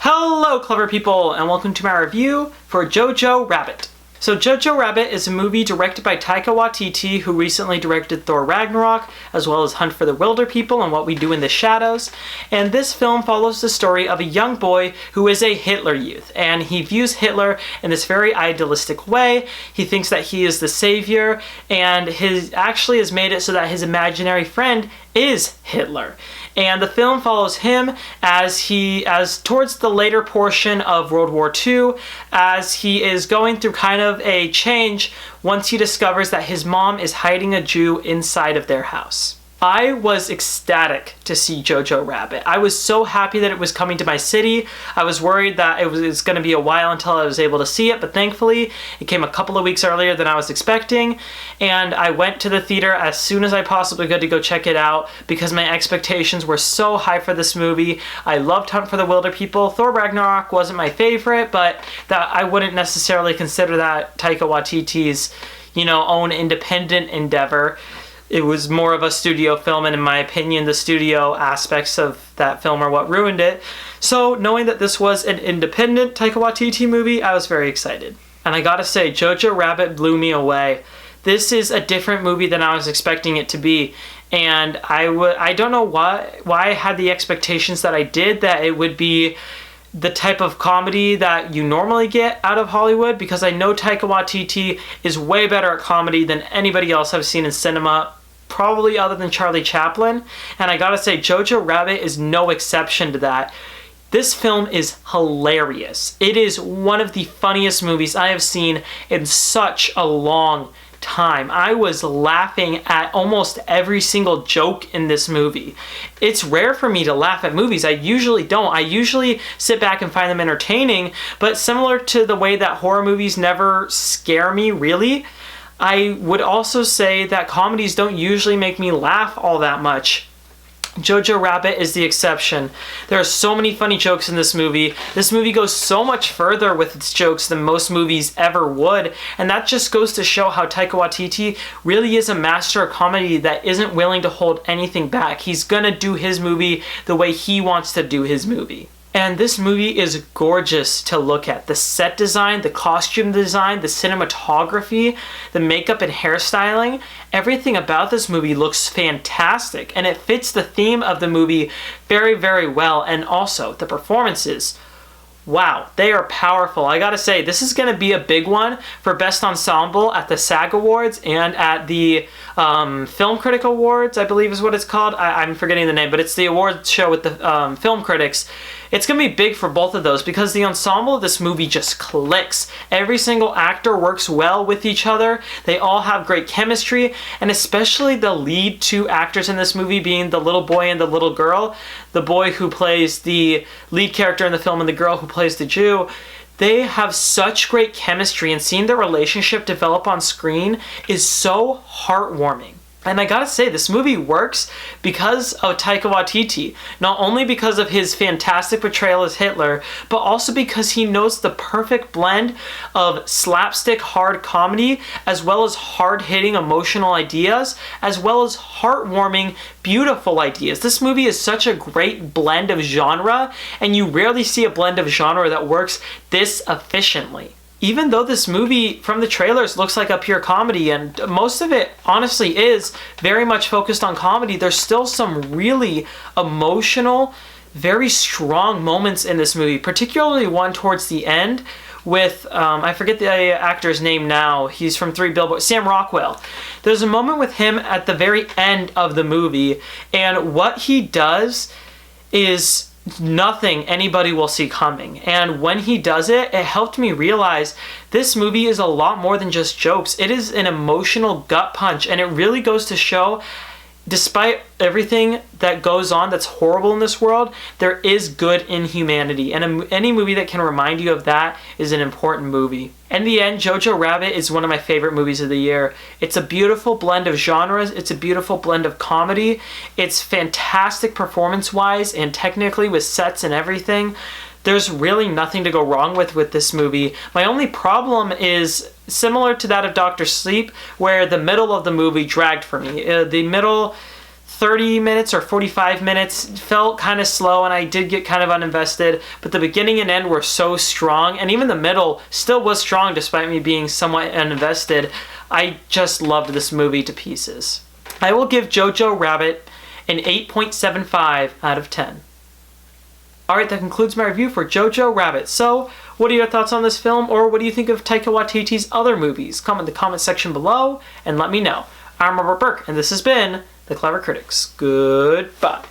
Hello clever people and welcome to my review for Jojo Rabbit. So Jojo Rabbit is a movie directed by Taika Waititi, who recently directed Thor Ragnarok, as well as Hunt for the Wilderpeople and What We Do in the Shadows. And this film follows the story of a young boy who is a Hitler Youth, and he views Hitler in this very idealistic way. He thinks that he is the savior, and actually has made it so that his imaginary friend is Hitler. And the film follows him as towards the later portion of World War II, as he is going through kind of a change once he discovers that his mom is hiding a Jew inside of their house. I was ecstatic to see Jojo Rabbit. I was so happy that it was coming to my city. I was worried that it was going to be a while until I was able to see it, but thankfully it came a couple of weeks earlier than I was expecting, and I went to the theater as soon as I possibly could to go check it out because my expectations were so high for this movie. I loved Hunt for the Wilderpeople. Thor Ragnarok wasn't my favorite, but that I wouldn't necessarily consider that Taika Waititi's, own independent endeavor. It was more of a studio film, and in my opinion, the studio aspects of that film are what ruined it. So knowing that this was an independent Taika Waititi movie, I was very excited. And I gotta say, Jojo Rabbit blew me away. This is a different movie than I was expecting it to be. And I don't know why I had the expectations that I did, that it would be the type of comedy that you normally get out of Hollywood, because I know Taika Waititi is way better at comedy than anybody else I've seen in cinema, probably other than Charlie Chaplin. And I gotta say, Jojo Rabbit is no exception to that. This film is hilarious. It is one of the funniest movies I have seen in such a long time. I was laughing at almost every single joke in this movie. It's rare for me to laugh at movies. I usually don't. I usually sit back and find them entertaining, but similar to the way that horror movies never scare me, really, I would also say that comedies don't usually make me laugh all that much. Jojo Rabbit is the exception. There are so many funny jokes in this movie. This movie goes so much further with its jokes than most movies ever would, and that just goes to show how Taika Waititi really is a master of comedy that isn't willing to hold anything back. He's gonna do his movie the way he wants to do his movie. And this movie is gorgeous to look at. The set design, the costume design, the cinematography, the makeup and hairstyling, everything about this movie looks fantastic, and it fits the theme of the movie very, very well. And also the performances, wow, they are powerful. I gotta say, this is gonna be a big one for Best Ensemble at the SAG Awards and at the Film Critic Awards, I believe is what it's called. I'm forgetting the name, but it's the awards show with the film critics. It's going to be big for both of those because the ensemble of this movie just clicks. Every single actor works well with each other. They all have great chemistry, and especially the lead two actors in this movie being the little boy and the little girl. The boy who plays the lead character in the film and the girl who plays the Jew. They have such great chemistry, and seeing their relationship develop on screen is so heartwarming. And I gotta say, this movie works because of Taika Waititi. Not only because of his fantastic portrayal as Hitler, but also because he knows the perfect blend of slapstick hard comedy, as well as hard-hitting emotional ideas, as well as heartwarming, beautiful ideas. This movie is such a great blend of genre, and you rarely see a blend of genre that works this efficiently. Even though this movie, from the trailers, looks like a pure comedy, and most of it honestly is very much focused on comedy, there's still some really emotional, very strong moments in this movie, particularly one towards the end with, I forget the actor's name now, he's from 3 Billboards, Sam Rockwell. There's a moment with him at the very end of the movie, and what he does is nothing anybody will see coming. And when he does it, it helped me realize this movie is a lot more than just jokes. It is an emotional gut punch, and it really goes to show, despite everything that goes on that's horrible in this world, there is good in humanity. And any movie that can remind you of that is an important movie. In the end, Jojo Rabbit is one of my favorite movies of the year. It's a beautiful blend of genres. It's a beautiful blend of comedy. It's fantastic performance-wise and technically with sets and everything. There's really nothing to go wrong with this movie. My only problem is similar to that of Dr. Sleep, where the middle of the movie dragged for me. The middle 30 minutes or 45 minutes felt kind of slow, and I did get kind of uninvested, but the beginning and end were so strong, and even the middle still was strong despite me being somewhat uninvested. I just loved this movie to pieces. I will give Jojo Rabbit an 8.75 out of 10. Alright, that concludes my review for Jojo Rabbit. So, what are your thoughts on this film, or what do you think of Taika Waititi's other movies? Comment in the comment section below and let me know. I'm Robert Burke, and this has been The Clever Critics. Goodbye.